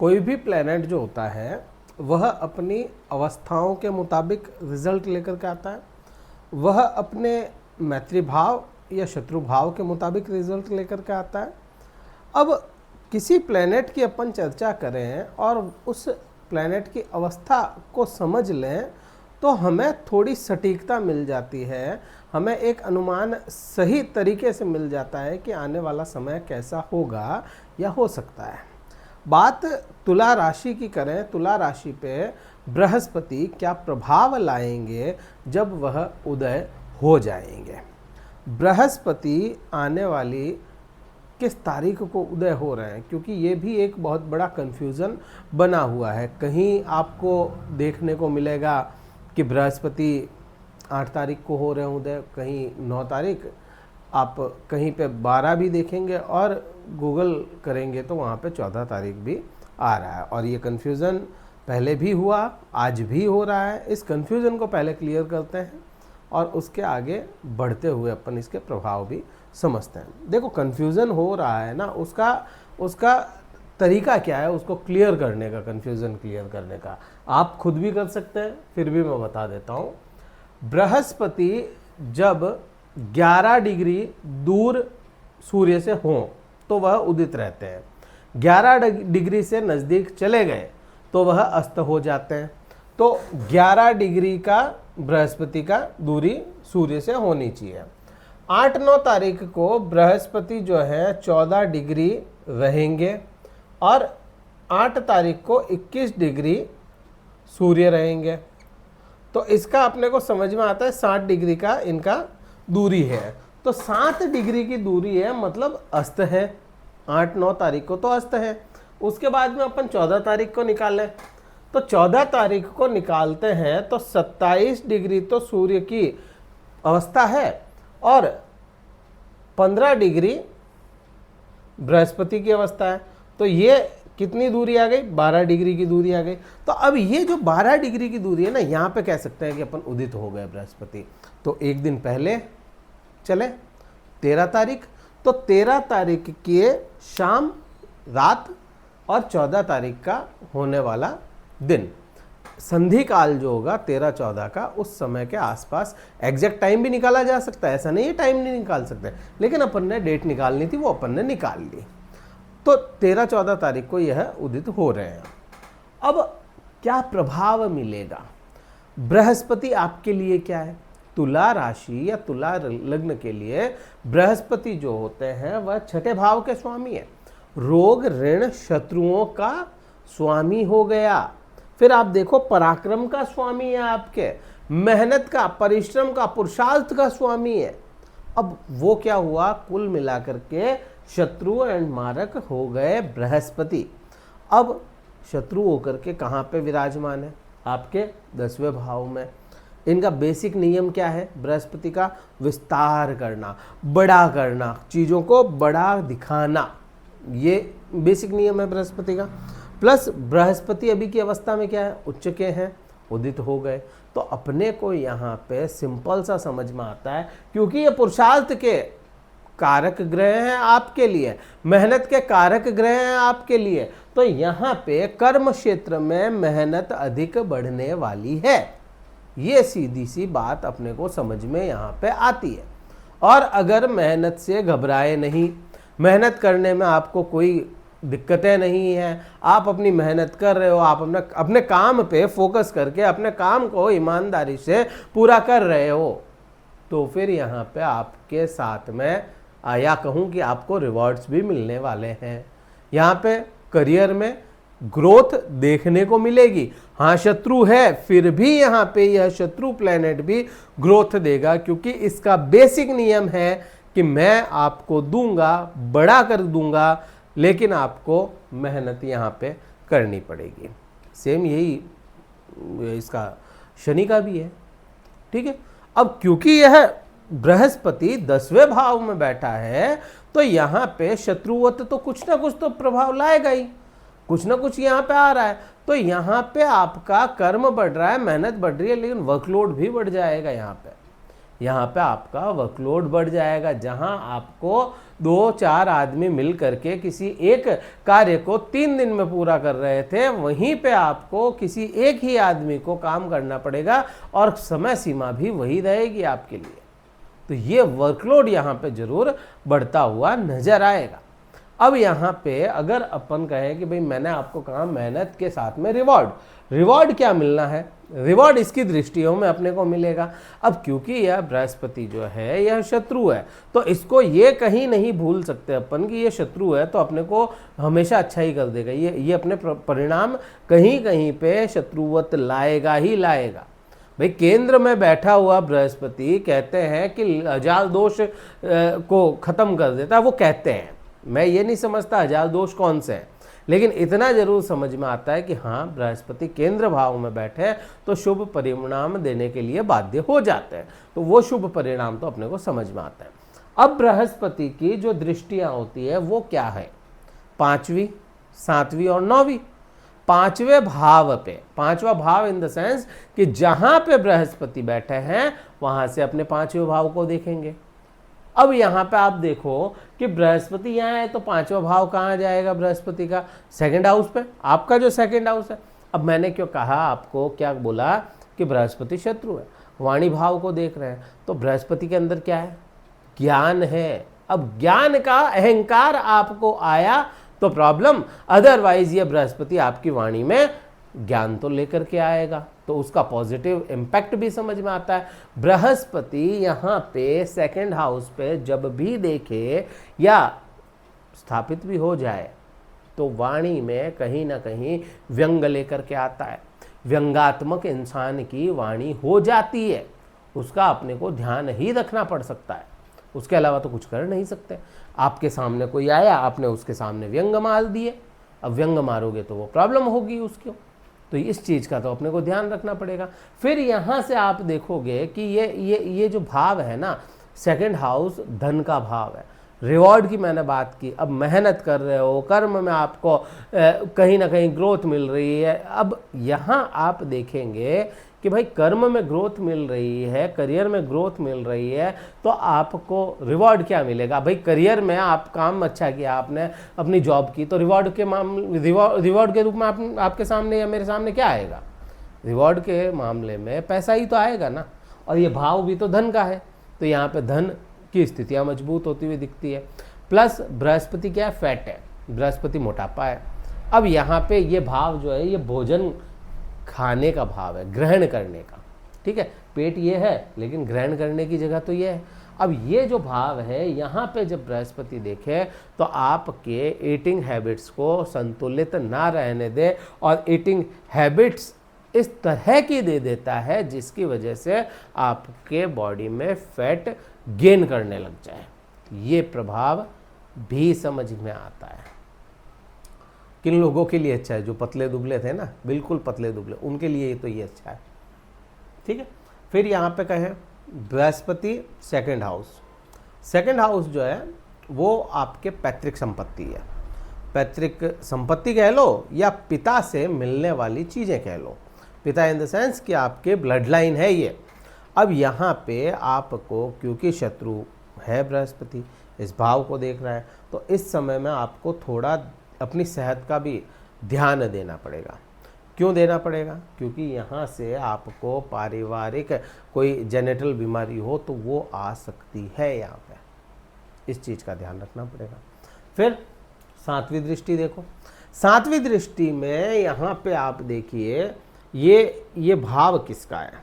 कोई भी प्लेनेट जो होता है वह अपनी अवस्थाओं के मुताबिक रिजल्ट लेकर के आता है, वह अपने मैत्री भाव या शत्रु भाव के मुताबिक रिजल्ट लेकर के आता है। अब किसी प्लेनेट की अपन चर्चा करें और उस प्लेनेट की अवस्था को समझ लें तो हमें थोड़ी सटीकता मिल जाती है, हमें एक अनुमान सही तरीके से मिल जाता है कि आने वाला समय कैसा होगा या हो सकता है। बात तुला राशि की करें, तुला राशि पे बृहस्पति क्या प्रभाव लाएंगे जब वह उदय हो जाएंगे। बृहस्पति आने वाली किस तारीख को उदय हो रहे हैं, क्योंकि ये भी एक बहुत बड़ा कन्फ्यूज़न बना हुआ है। कहीं आपको देखने को मिलेगा कि बृहस्पति 8 तारीख को हो रहे हैं उदय, कहीं 9 तारीख, आप कहीं पे 12 भी देखेंगे और गूगल करेंगे तो वहाँ पे 14 तारीख भी आ रहा है। और ये कन्फ्यूज़न पहले भी हुआ, आज भी हो रहा है। इस कन्फ्यूज़न को पहले क्लियर करते हैं और उसके आगे बढ़ते हुए अपन इसके प्रभाव भी समझते हैं। देखो, कन्फ्यूज़न हो रहा है ना, उसका तरीका क्या है उसको क्लियर करने का, कन्फ्यूज़न क्लियर करने का आप खुद भी कर सकते हैं, फिर भी मैं बता देता हूँ। बृहस्पति जब 11 डिग्री दूर सूर्य से हों तो वह उदित रहते हैं, 11 डिग्री से नज़दीक चले गए तो वह अस्त हो जाते हैं। तो 11 डिग्री का बृहस्पति का दूरी सूर्य से होनी चाहिए। 8-9 तारीख को बृहस्पति जो है 14 डिग्री रहेंगे और 8 तारीख को 21 डिग्री सूर्य रहेंगे। तो इसका अपने को समझ में आता है 60 डिग्री का इनका दूरी है। तो 7 डिग्री की दूरी है, मतलब अस्त है। 8-9 तारीख को तो अस्त है। उसके बाद में अपन 14 तारीख को निकालें तो 14 तारीख को निकालते हैं तो 27 डिग्री तो सूर्य की अवस्था है और 15 डिग्री बृहस्पति की अवस्था है। तो ये कितनी दूरी आ गई? 12 डिग्री की दूरी आ गई। तो अब ये जो 12 डिग्री की दूरी है ना, यहाँ पे कह सकते हैं कि अपन उदित हो गए बृहस्पति। तो एक दिन पहले चले 13 तारीख, तो 13 तारीख के शाम, रात और 14 तारीख का होने वाला दिन, संधि काल जो होगा 13-14 का, उस समय के आसपास एग्जैक्ट टाइम भी निकाला जा सकता है, ऐसा नहीं है टाइम नहीं निकाल सकते, लेकिन अपन ने डेट निकालनी थी, वो अपन ने निकाल ली। तो 13-14 तारीख को यह उदित हो रहे हैं। अब क्या प्रभाव मिलेगा? बृहस्पति आपके लिए क्या है? तुला राशि या तुला लग्न के लिए बृहस्पति जो होते हैं वह 6ठे भाव के स्वामी है। रोग ऋण शत्रुओं का स्वामी हो गया। फिर आप देखो, पराक्रम का स्वामी है आपके, मेहनत का, परिश्रम का, पुरुषार्थ का स्वामी है। अब वो क्या हुआ, कुल मिलाकर के शत्रु एंड मारक हो गए बृहस्पति। अब शत्रु होकर के कहाँ पे विराजमान है? आपके 10वें भाव में। इनका बेसिक नियम क्या है बृहस्पति का? विस्तार करना, बड़ा करना, चीज़ों को बड़ा दिखाना, ये बेसिक नियम है बृहस्पति का। प्लस बृहस्पति अभी की अवस्था में क्या है? उच्च के हैं, उदित हो गए। तो अपने को यहाँ पे सिंपल सा समझ में आता है, क्योंकि ये पुरुषार्थ के कारक ग्रह हैं आपके लिए, मेहनत के कारक ग्रह हैं आपके लिए। तो यहाँ पे कर्म क्षेत्र में मेहनत अधिक बढ़ने वाली है। ये सीधी सी बात अपने को समझ में यहाँ पे आती है। और अगर मेहनत से घबराए नहीं, मेहनत करने में आपको कोई दिक्कतें नहीं हैं, आप अपनी मेहनत कर रहे हो, आप अपने काम पे फोकस करके अपने काम को ईमानदारी से पूरा कर रहे हो, तो फिर यहाँ पे आपके साथ में या कहूँ कि आपको रिवॉर्ड्स भी मिलने वाले हैं। यहाँ पे करियर में ग्रोथ देखने को मिलेगी। हाँ, शत्रु है, फिर भी यहाँ पे यह शत्रु प्लेनेट भी ग्रोथ देगा, क्योंकि इसका बेसिक नियम है कि मैं आपको दूंगा, बड़ा कर दूंगा, लेकिन आपको मेहनत यहाँ पे करनी पड़ेगी। सेम यही इसका शनि का भी है। ठीक है। अब क्योंकि यह बृहस्पति 10वें भाव में बैठा है, तो यहाँ पे शत्रुवत तो कुछ ना कुछ तो प्रभाव लाएगा ही, कुछ ना कुछ यहाँ पे आ रहा है। तो यहाँ पे आपका कर्म बढ़ रहा है, मेहनत बढ़ रही है, लेकिन वर्कलोड भी बढ़ जाएगा यहाँ पे, यहाँ पे आपका वर्कलोड बढ़ जाएगा। जहाँ आपको 2-4 आदमी मिल करके किसी एक कार्य को 3 दिन में पूरा कर रहे थे, वहीं पे आपको किसी एक ही आदमी को काम करना पड़ेगा और समय सीमा भी वही रहेगी आपके लिए। तो ये वर्कलोड यहाँ पे जरूर बढ़ता हुआ नजर आएगा। अब यहाँ पे अगर अपन कहें कि भाई मैंने आपको कहा मेहनत के साथ में रिवॉर्ड क्या मिलना है, रिवॉर्ड इसकी दृष्टियों में अपने को मिलेगा। अब क्योंकि यह बृहस्पति जो है यह शत्रु है, तो इसको ये कहीं नहीं भूल सकते अपन कि ये शत्रु है तो अपने को हमेशा अच्छा ही कर देगा। ये अपने परिणाम कहीं कहीं पे शत्रुवत लाएगा ही लाएगा। भाई केंद्र में बैठा हुआ बृहस्पति कहते हैं कि अजाल दोष को खत्म कर देता है, वो कहते हैं। मैं ये नहीं समझता अजाल दोष कौन से हैं, लेकिन इतना जरूर समझ में आता है कि हाँ बृहस्पति केंद्र भाव में बैठे तो शुभ परिणाम देने के लिए बाध्य हो जाते हैं, तो वो शुभ परिणाम तो अपने को समझ में आता है। अब बृहस्पति की जो दृष्टियां होती है वो क्या है, 5वीं, 7वीं और 9वीं। 5वें भाव पे, 5वां भाव इन द सेंस कि जहां पे बृहस्पति बैठे हैं वहां से अपने 5वें भाव को देखेंगे। अब यहाँ पे आप देखो कि बृहस्पति यहाँ है तो 5वां भाव कहाँ जाएगा बृहस्पति का, 2nd हाउस पे, आपका जो 2nd हाउस है। अब मैंने क्यों कहा आपको, क्या बोला कि बृहस्पति शत्रु है, वाणी भाव को देख रहे हैं, तो बृहस्पति के अंदर क्या है, ज्ञान है। अब ज्ञान का अहंकार आपको आया तो प्रॉब्लम, अदरवाइज ये बृहस्पति आपकी वाणी में ज्ञान तो लेकर के आएगा, तो उसका पॉजिटिव इम्पैक्ट भी समझ में आता है। बृहस्पति यहाँ पे 2nd हाउस पे जब भी देखे या स्थापित भी हो जाए तो वाणी में कहीं ना कहीं व्यंग लेकर के आता है। व्यंगात्मक इंसान की वाणी हो जाती है, उसका अपने को ध्यान ही रखना पड़ सकता है, उसके अलावा तो कुछ कर नहीं सकते। आपके सामने कोई आया, आपने उसके सामने व्यंग मार दिए, अब व्यंग मारोगे तो वो प्रॉब्लम होगी उसको, तो इस चीज़ का तो अपने को ध्यान रखना पड़ेगा। फिर यहाँ से आप देखोगे कि ये जो भाव है ना, 2nd हाउस धन का भाव है, रिवॉर्ड की मैंने बात की। अब मेहनत कर रहे हो, कर्म में आपको कहीं ना कहीं ग्रोथ मिल रही है। अब यहाँ आप देखेंगे कि भाई कर्म में ग्रोथ मिल रही है, करियर में ग्रोथ मिल रही है, तो आपको रिवॉर्ड क्या मिलेगा। भाई करियर में आप काम अच्छा किया, आपने अपनी जॉब की, तो रिवॉर्ड के रूप में आपके सामने या मेरे सामने क्या आएगा, रिवॉर्ड के मामले में पैसा ही तो आएगा ना, और ये भाव भी तो धन का है, तो यहाँ पे धन की स्थितियाँ मजबूत होती हुई दिखती है। प्लस बृहस्पति क्या है, फैट है, बृहस्पति मोटापा है। अब यहाँ पे ये भाव जो है ये भोजन खाने का भाव है, ग्रहण करने का, ठीक है, पेट ये है लेकिन ग्रहण करने की जगह तो ये है। अब ये जो भाव है यहाँ पे जब बृहस्पति देखे तो आपके ईटिंग हैबिट्स को संतुलित ना रहने दे और ईटिंग हैबिट्स इस तरह की दे देता है जिसकी वजह से आपके बॉडी में फैट गेन करने लग जाए। ये प्रभाव भी समझ में आता है। किन लोगों के लिए अच्छा है, जो पतले दुबले थे ना, बिल्कुल पतले दुबले, उनके लिए तो ये अच्छा है, ठीक है। फिर यहाँ पे कहें Brihaspati 2nd house, 2nd house जो है वो आपके पैतृक संपत्ति है, पैतृक संपत्ति कह लो या पिता से मिलने वाली चीज़ें कह लो, पिता इन द सेंस कि आपके ब्लड लाइन है ये। अब यहाँ पे आपको क्योंकि शत्रु है बृहस्पति, इस भाव को देख रहा है, तो इस समय में आपको थोड़ा अपनी सेहत का भी ध्यान देना पड़ेगा। क्यों देना पड़ेगा, क्योंकि यहाँ से आपको पारिवारिक कोई जेनेटल बीमारी हो तो वो आ सकती है, यहाँ पे इस चीज़ का ध्यान रखना पड़ेगा। फिर 7वीं दृष्टि देखो, 7वीं दृष्टि में यहाँ पे आप देखिए ये भाव किसका है,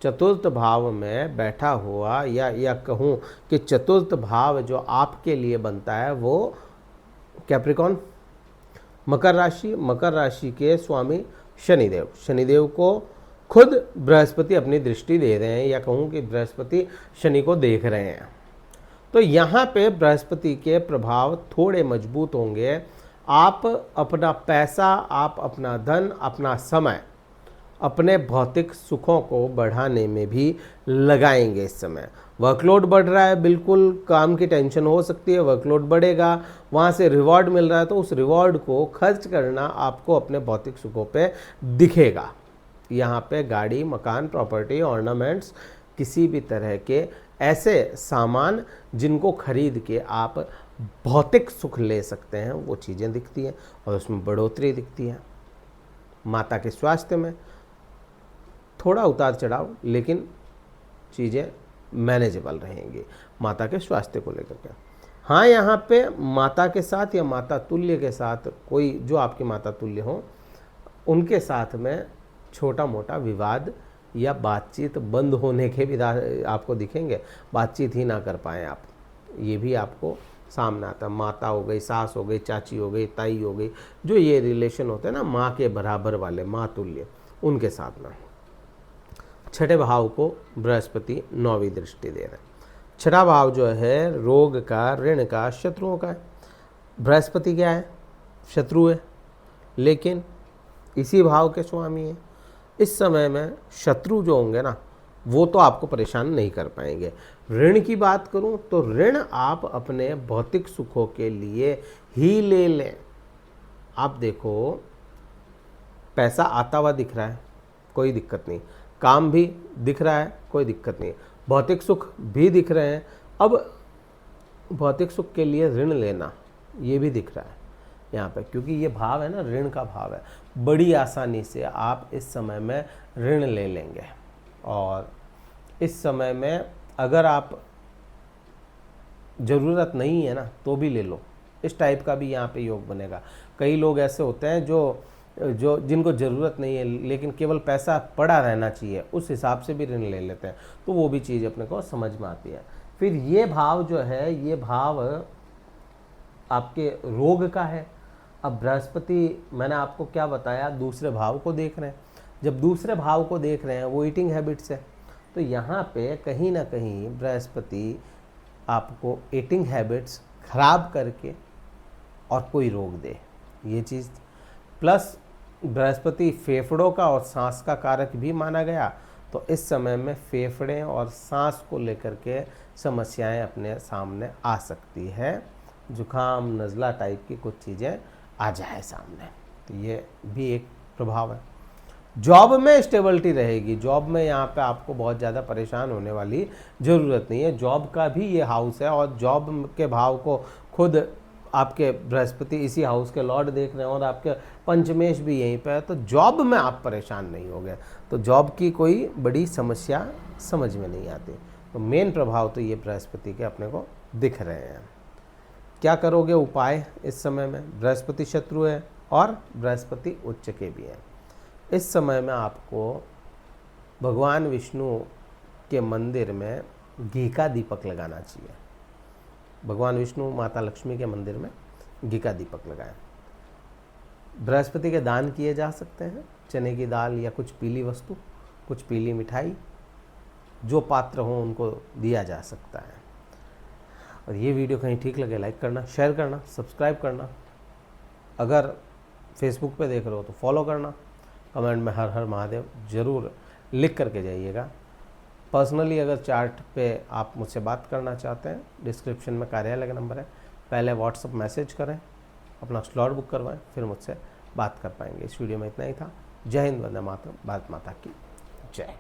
चतुर्थ भाव में बैठा हुआ या कहूँ कि चतुर्थ भाव जो आपके लिए बनता है वो कैप्रिकॉन, मकर राशि, मकर राशि के स्वामी शनिदेव, शनिदेव को खुद बृहस्पति अपनी दृष्टि दे रहे हैं, या कहूँ कि बृहस्पति शनि को देख रहे हैं। तो यहाँ पे बृहस्पति के प्रभाव थोड़े मजबूत होंगे। आप अपना पैसा, आप अपना धन, अपना समय अपने भौतिक सुखों को बढ़ाने में भी लगाएंगे। इस समय वर्कलोड बढ़ रहा है, बिल्कुल काम की टेंशन हो सकती है, वर्कलोड बढ़ेगा, वहाँ से रिवॉर्ड मिल रहा है, तो उस रिवॉर्ड को खर्च करना आपको अपने भौतिक सुखों पे दिखेगा। यहाँ पे गाड़ी, मकान, प्रॉपर्टी, ऑर्नामेंट्स, किसी भी तरह के ऐसे सामान जिनको खरीद के आप भौतिक सुख ले सकते हैं, वो चीज़ें दिखती हैं और उसमें बढ़ोतरी दिखती है। माता के स्वास्थ्य में थोड़ा उतार चढ़ाव, लेकिन चीज़ें मैनेजेबल रहेंगी माता के स्वास्थ्य को लेकर के। हाँ, यहाँ पे माता के साथ या माता तुल्य के साथ कोई जो आपकी माता तुल्य हो, उनके साथ में छोटा मोटा विवाद या बातचीत बंद होने के भी आपको दिखेंगे, बातचीत ही ना कर पाएँ आप, ये भी आपको सामने आता है। माता हो गई, सास हो गई, चाची हो गई, ताई हो गई, जो ये रिलेशन होते हैं ना माँ के बराबर वाले, माँ तुल्य, उनके साथ में। छठे भाव को बृहस्पति 9वीं दृष्टि दे रहे हैं। छठा भाव जो है रोग का, ऋण का, शत्रुओं का है। बृहस्पति क्या है? शत्रु है, लेकिन इसी भाव के स्वामी है। इस समय में शत्रु जो होंगे ना, वो तो आपको परेशान नहीं कर पाएंगे। ऋण की बात करूं तो ऋण आप अपने भौतिक सुखों के लिए ही ले लें। आप देखो, पैसा आता हुआ दिख रहा है, कोई दिक्कत नहीं, काम भी दिख रहा है, कोई दिक्कत नहीं, भौतिक सुख भी दिख रहे हैं। अब भौतिक सुख के लिए ऋण लेना, ये भी दिख रहा है यहाँ पे, क्योंकि ये भाव है ना, ऋण का भाव है। बड़ी आसानी से आप इस समय में ऋण ले लेंगे, और इस समय में अगर आप ज़रूरत नहीं है ना तो भी ले लो, इस टाइप का भी यहाँ पे योग बनेगा। कई लोग ऐसे होते हैं जो जिनको ज़रूरत नहीं है, लेकिन केवल पैसा पड़ा रहना चाहिए, उस हिसाब से भी ऋण ले लेते हैं, तो वो भी चीज़ अपने को समझ में आती है। फिर ये भाव जो है, ये भाव आपके रोग का है। अब बृहस्पति, मैंने आपको क्या बताया, दूसरे भाव को देख रहे हैं। जब दूसरे भाव को देख रहे हैं, वो ईटिंग हैबिट्स है, तो यहाँ पे कहीं ना कहीं बृहस्पति आपको ईटिंग हैबिट्स खराब करके और कोई रोग दे, ये चीज़। प्लस बृहस्पति फेफड़ों का और सांस का कारक भी माना गया, तो इस समय में फेफड़े और सांस को लेकर के समस्याएं अपने सामने आ सकती है। जुकाम, नज़ला टाइप की कुछ चीज़ें आ जाए सामने, तो ये भी एक प्रभाव है। जॉब में स्टेबिलिटी रहेगी। जॉब में यहाँ पे आपको बहुत ज़्यादा परेशान होने वाली ज़रूरत नहीं है। जॉब का भी ये हाउस है, और जॉब के भाव को खुद आपके बृहस्पति इसी हाउस के लॉर्ड देख रहे हैं, और आपके पंचमेश भी यहीं पे है, तो जॉब में आप परेशान नहीं होंगे। तो जॉब की कोई बड़ी समस्या समझ में नहीं आती। तो मेन प्रभाव तो ये बृहस्पति के अपने को दिख रहे हैं। क्या करोगे उपाय इस समय में? बृहस्पति शत्रु है और बृहस्पति उच्च के भी हैं। इस समय में आपको भगवान विष्णु के मंदिर में घी का दीपक लगाना चाहिए। भगवान विष्णु, माता लक्ष्मी के मंदिर में घी का दीपक लगाएं। बृहस्पति के दान किए जा सकते हैं, चने की दाल या कुछ पीली वस्तु, कुछ पीली मिठाई, जो पात्र हो उनको दिया जा सकता है। और ये वीडियो कहीं ठीक लगे लाइक करना, शेयर करना, सब्सक्राइब करना। अगर फेसबुक पे देख रहे हो तो फॉलो करना। कमेंट में हर हर महादेव ज़रूर लिख करके जाइएगा। पर्सनली अगर चार्ट पे आप मुझसे बात करना चाहते हैं, डिस्क्रिप्शन में कार्यालय का नंबर है, पहले व्हाट्सअप मैसेज करें, अपना स्लॉट बुक करवाएं, फिर मुझसे बात कर पाएंगे। इस वीडियो में इतना ही था। जय हिंद, वंदे मातरम, भारत माता की जय।